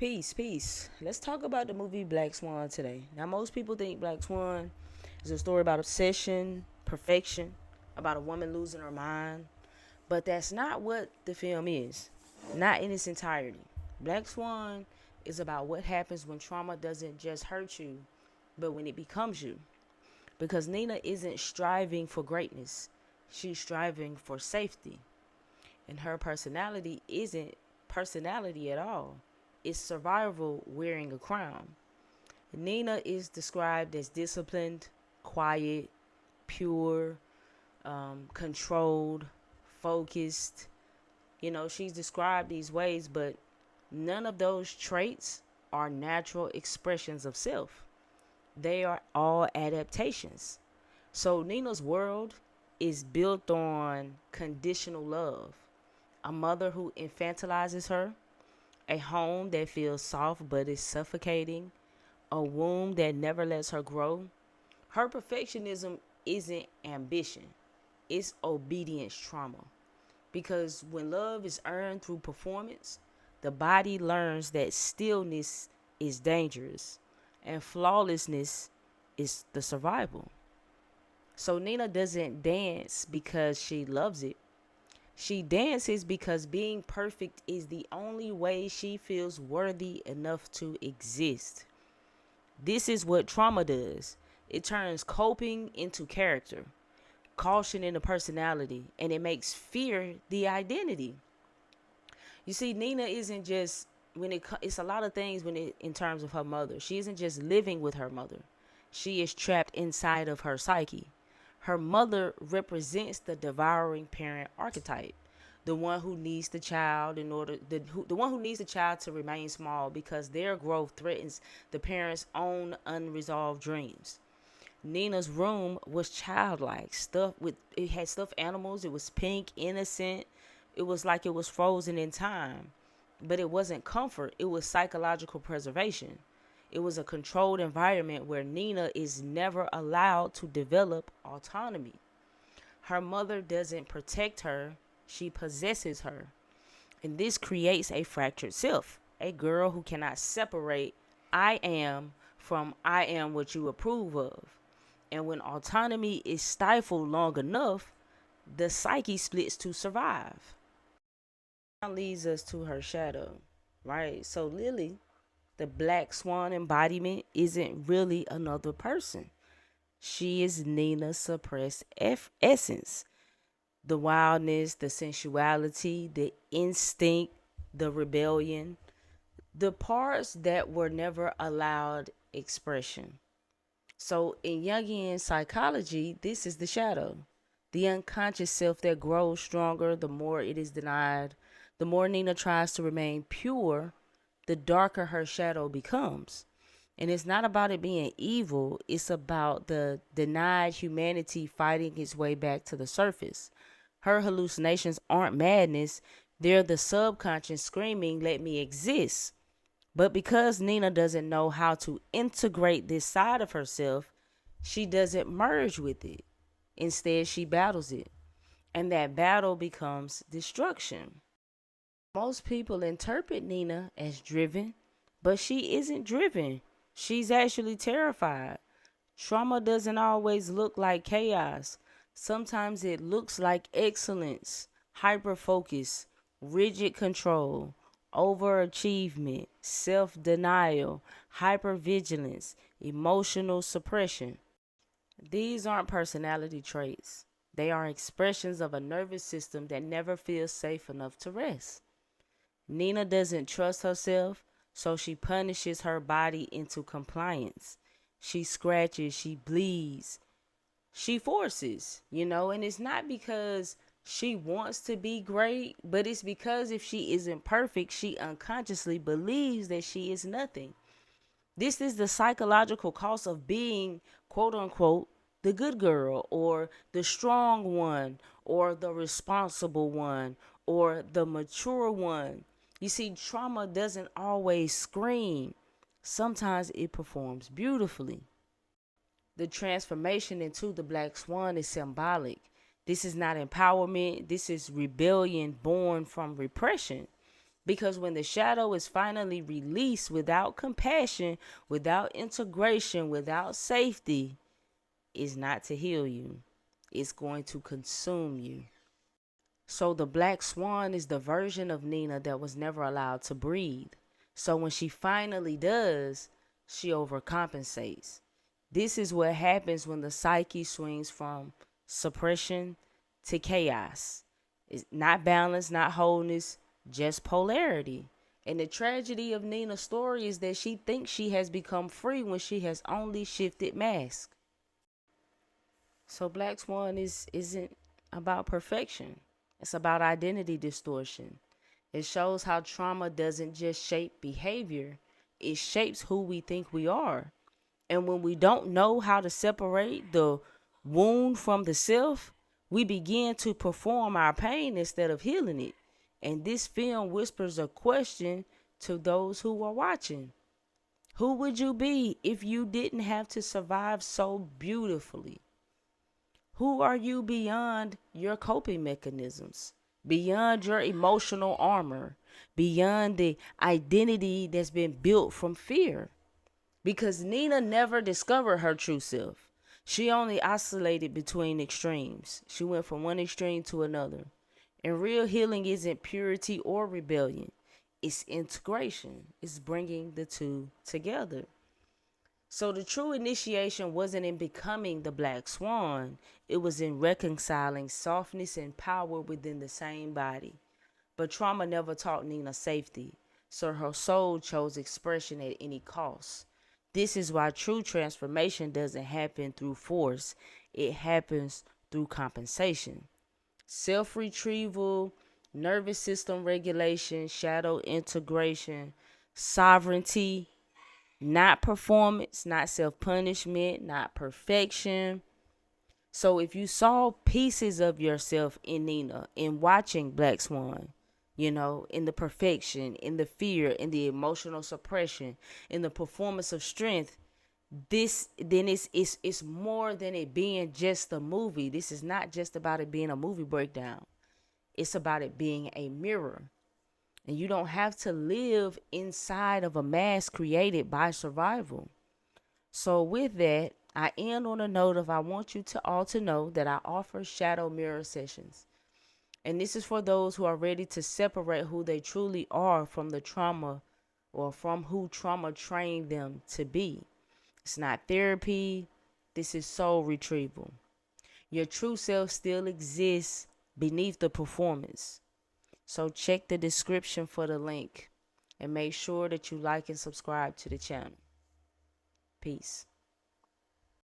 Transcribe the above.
Peace, peace. Let's talk about the movie Black Swan today. Now, most people think Black Swan is a story about obsession, perfection, about a woman losing her mind, but that's not what the film is. Not in its entirety. Black Swan is about what happens when trauma doesn't just hurt you, but when it becomes you. Because Nina isn't striving for greatness, she's striving for safety. And her personality isn't personality at all. It's survival wearing a crown. Nina is described as disciplined, quiet, pure, controlled, focused. She's described these ways, but none of those traits are natural expressions of self. They are all adaptations. So Nina's world is built on conditional love. A mother who infantilizes her, a home that feels soft but is suffocating, a womb that never lets her grow. Her perfectionism isn't ambition, it's obedience trauma. Because when love is earned through performance, the body learns that stillness is dangerous and flawlessness is the survival. So Nina doesn't dance because she loves it. She dances because being perfect is the only way she feels worthy enough to exist. This is what trauma does. It turns coping into character, caution into personality, and it makes fear the identity. You see, Nina isn't just it's a lot of things in terms of her mother. She isn't just living with her mother. She is trapped inside of her psyche. Her mother represents the devouring parent archetype, the one who needs the child the one who needs the child to remain small because their growth threatens the parent's own unresolved dreams. Nina's room was childlike. It had stuffed animals. It was pink, innocent. It was like it was frozen in time. But it wasn't comfort. It was psychological preservation. It was a controlled environment where Nina is never allowed to develop autonomy. Her mother doesn't protect her, she possesses her. And this creates a fractured self, a girl who cannot separate I am from I am what you approve of. And when autonomy is stifled long enough, the psyche splits to survive. That leads us to her shadow, right? So Lily, the Black Swan embodiment, isn't really another person. She is Nina's suppressed essence. The wildness, the sensuality, the instinct, the rebellion, the parts that were never allowed expression. So in Jungian psychology, this is the shadow. The unconscious self that grows stronger the more it is denied. The more Nina tries to remain pure, the darker her shadow becomes. And it's not about it being evil, it's about the denied humanity fighting its way back to the surface. Her hallucinations aren't madness, they're the subconscious screaming, "Let me exist." But because Nina doesn't know how to integrate this side of herself, she doesn't merge with it. Instead, she battles it. And that battle becomes destruction. Most people interpret Nina as driven, but she isn't driven. She's actually terrified. Trauma doesn't always look like chaos. Sometimes it looks like excellence, hyper focus, rigid control, overachievement, self denial, hypervigilance, emotional suppression. These aren't personality traits. They are expressions of a nervous system that never feels safe enough to rest. Nina doesn't trust herself, so she punishes her body into compliance. She scratches, she bleeds, she forces, and it's not because she wants to be great, but it's because if she isn't perfect, she unconsciously believes that she is nothing. This is the psychological cost of being, quote unquote, the good girl or the strong one or the responsible one or the mature one. You see, trauma doesn't always scream. Sometimes it performs beautifully. The transformation into the Black Swan is symbolic. This is not empowerment. This is rebellion born from repression. Because when the shadow is finally released without compassion, without integration, without safety, it's not to heal you, it's going to consume you. So the Black Swan is the version of Nina that was never allowed to breathe. So when she finally does, she overcompensates. This is what happens when the psyche swings from suppression to chaos. It's not balance, not wholeness, just polarity. And the tragedy of Nina's story is that she thinks she has become free when she has only shifted mask. So Black Swan isn't about perfection. It's about identity distortion. It shows how trauma doesn't just shape behavior, it shapes who we think we are. And when we don't know how to separate the wound from the self, we begin to perform our pain instead of healing it. And this film whispers a question to those who are watching. Who would you be if you didn't have to survive so beautifully? Who are you beyond your coping mechanisms? Beyond your emotional armor? Beyond the identity that's been built from fear? Because Nina never discovered her true self. She only oscillated between extremes. She went from one extreme to another. And real healing isn't purity or rebellion, it's integration, it's bringing the two together. So the true initiation wasn't in becoming the Black Swan, it was in reconciling softness and power within the same body. But trauma never taught Nina safety, so her soul chose expression at any cost. This is why true transformation doesn't happen through force, it happens through compensation. Self retrieval, nervous system regulation, shadow integration, sovereignty, not performance, not self punishment, not perfection. So if you saw pieces of yourself in Nina in watching Black Swan, in the perfection, in the fear, in the emotional suppression, in the performance of strength, this then it's more than it being just a movie. This is not just about it being a movie breakdown. It's about it being a mirror. And you don't have to live inside of a mask created by survival. So with that, I end on a note of I want you to all to know that I offer shadow mirror sessions. And this is for those who are ready to separate who they truly are from the trauma or from who trauma trained them to be. It's not therapy. This is soul retrieval. Your true self still exists beneath the performance. So check the description for the link and make sure that you like and subscribe to the channel. Peace.